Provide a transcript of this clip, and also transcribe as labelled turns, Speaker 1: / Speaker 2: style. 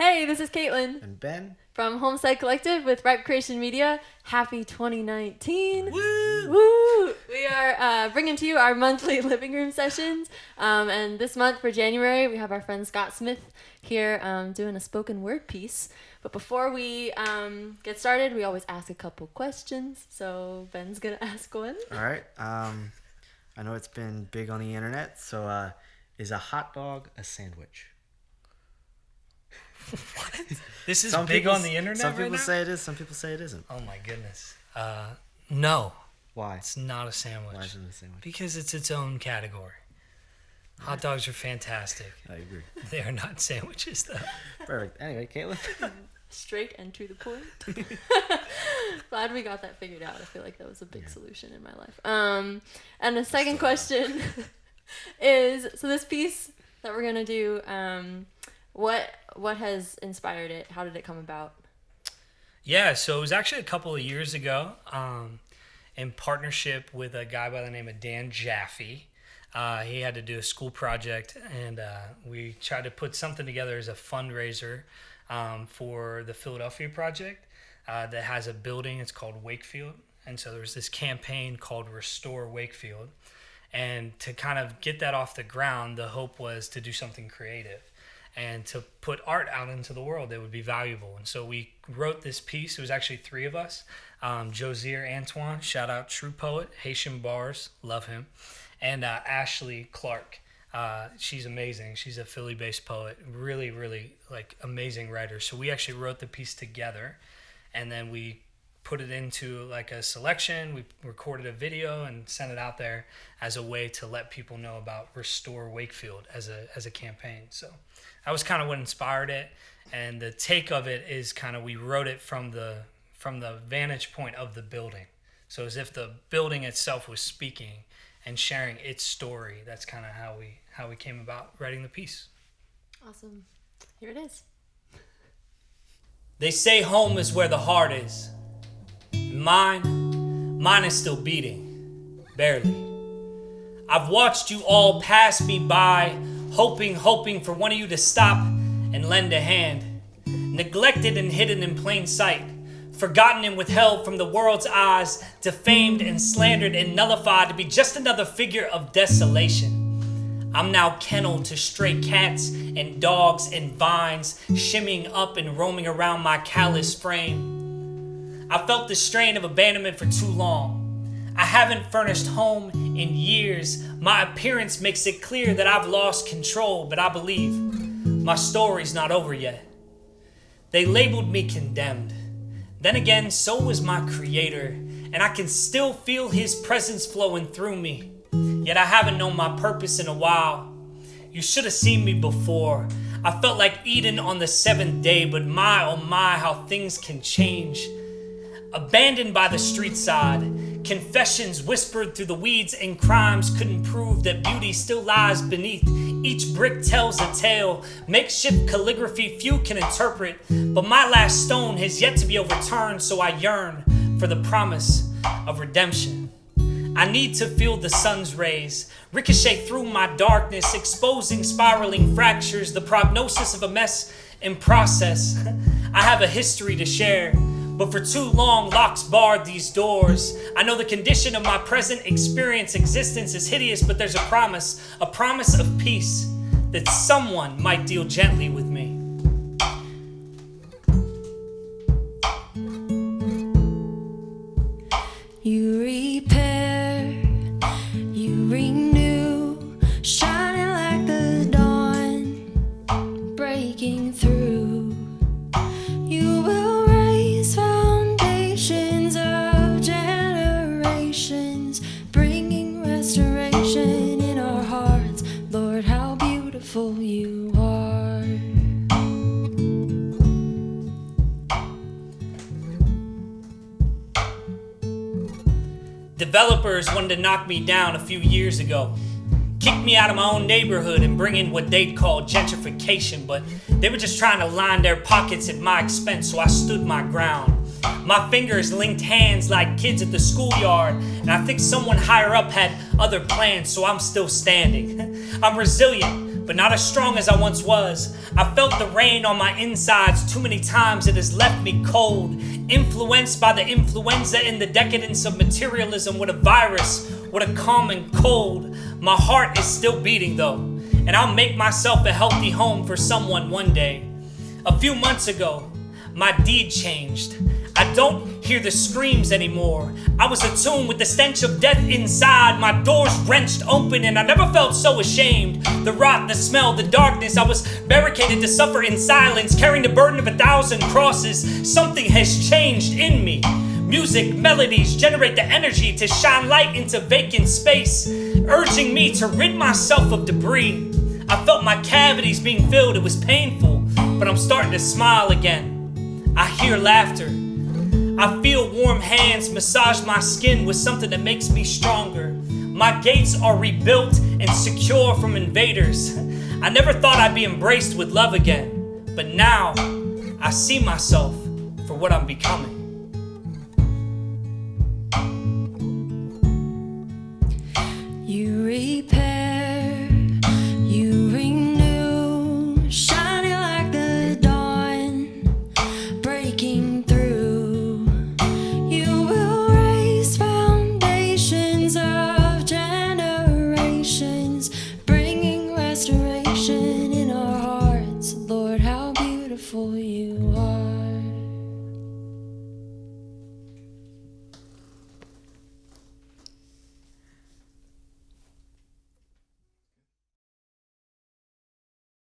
Speaker 1: Hey, this is Caitlin
Speaker 2: And Ben.
Speaker 1: from Homestead Collective with Ripe Creation Media. Happy 2019.
Speaker 2: Woo!
Speaker 1: Woo! We are bringing to you our monthly living room sessions. And this month for January, we have our friend Scott Smith here doing a spoken word piece. But before we get started, we always ask a couple questions. So Ben's going to ask one.
Speaker 2: All right. I know it's been big on the internet. So is a hot dog a sandwich?
Speaker 3: What? This is
Speaker 2: Some
Speaker 3: big
Speaker 2: people-
Speaker 3: on the internet
Speaker 2: Some
Speaker 3: right
Speaker 2: people
Speaker 3: now?
Speaker 2: say it is. Some people say it isn't.
Speaker 3: Oh my goodness. No,
Speaker 2: Why?
Speaker 3: it's not a sandwich.
Speaker 2: Why isn't it a sandwich?
Speaker 3: Because it's its own category. Hot dogs are fantastic.
Speaker 2: I agree.
Speaker 3: They are not sandwiches, though.
Speaker 2: Perfect. Anyway, Caitlin.
Speaker 1: Straight and to the point. Glad we got that figured out. I feel like that was a big solution in my life. And the second question is, so this piece that we're gonna do, what has inspired it? How did it come about?
Speaker 3: Yeah, so it was actually a couple of years ago in partnership with a guy by the name of Dan Jaffe. He had to do a school project, and we tried to put something together as a fundraiser for the Philadelphia project that has a building. It's called Wakefield. And so there was this campaign called Restore Wakefield. And to kind of get that off the ground, the hope was to do something creative and to put art out into the world that would be valuable. And so we wrote this piece. It was actually three of us. Josier Antoine, shout out, true poet, Haitian bars, love him. And Ashley Clark. She's amazing. She's a Philly-based poet, really, really like amazing writer. So we actually wrote the piece together, and then we put it into like a selection. We recorded a video and sent it out there as a way to let people know about Restore Wakefield as a campaign. So that was kind of what inspired it, and the take of it is kind of we wrote it from the vantage point of the building. So as if the building itself was speaking and sharing its story. That's kind of how we came about writing the piece.
Speaker 1: Awesome. Here it is.
Speaker 3: They say home is where the heart is. Mine is still beating, barely. I've watched you all pass me by, hoping for one of you to stop and lend a hand. Neglected and hidden in plain sight. Forgotten and withheld from the world's eyes, defamed and slandered and nullified to be just another figure of desolation. I'm now kenneled to stray cats and dogs and vines, shimmying up and roaming around my callous frame. I felt the strain of abandonment for too long. I haven't furnished home in years. My appearance makes it clear that I've lost control, but I believe my story's not over yet. They labeled me condemned. Then again, so was my creator, and I can still feel his presence flowing through me. Yet I haven't known my purpose in a while. You should have seen me before. I felt like Eden on the seventh day, but my, oh my, how things can change. Abandoned by the street side, confessions whispered through the weeds, and crimes couldn't prove that beauty still lies beneath. Each brick tells a tale, makeshift calligraphy few can interpret, but my last stone has yet to be overturned, so I yearn for the promise of redemption. I need to feel the sun's rays ricochet through my darkness, exposing spiraling fractures, the prognosis of a mess in process. I have a history to share, but for too long locks barred these doors. I know the condition of my present experience existence is hideous, but there's a promise of peace, that someone might deal gently with me.
Speaker 4: You repair, you renew, shining like the dawn, breaking through. You will raise foundations of generations, bringing restoration in our hearts. Lord, how beautiful you are.
Speaker 3: Developers wanted to knock me down a few years ago. Kicked me out of my own neighborhood and bring in what they'd call gentrification, but they were just trying to line their pockets at my expense, so I stood my ground. My fingers linked hands like kids at the schoolyard, and I think someone higher up had other plans, so I'm still standing. I'm resilient, but not as strong as I once was. I felt the rain on my insides too many times, it has left me cold. Influenced by the influenza and the decadence of materialism, with a virus, with a common cold. My heart is still beating though, and I'll make myself a healthy home for someone one day. A few months ago, my deed changed. I don't hear the screams anymore. I was attuned with the stench of death inside. My doors wrenched open and I never felt so ashamed. The rot, the smell, the darkness. I was barricaded to suffer in silence, carrying the burden of 1,000 crosses. Something has changed in me. Music, melodies generate the energy to shine light into vacant space, urging me to rid myself of debris. I felt my cavities being filled. It was painful, but I'm starting to smile again. I hear laughter. I feel warm hands massage my skin with something that makes me stronger. My gates are rebuilt and secure from invaders. I never thought I'd be embraced with love again, but now I see myself for what I'm becoming.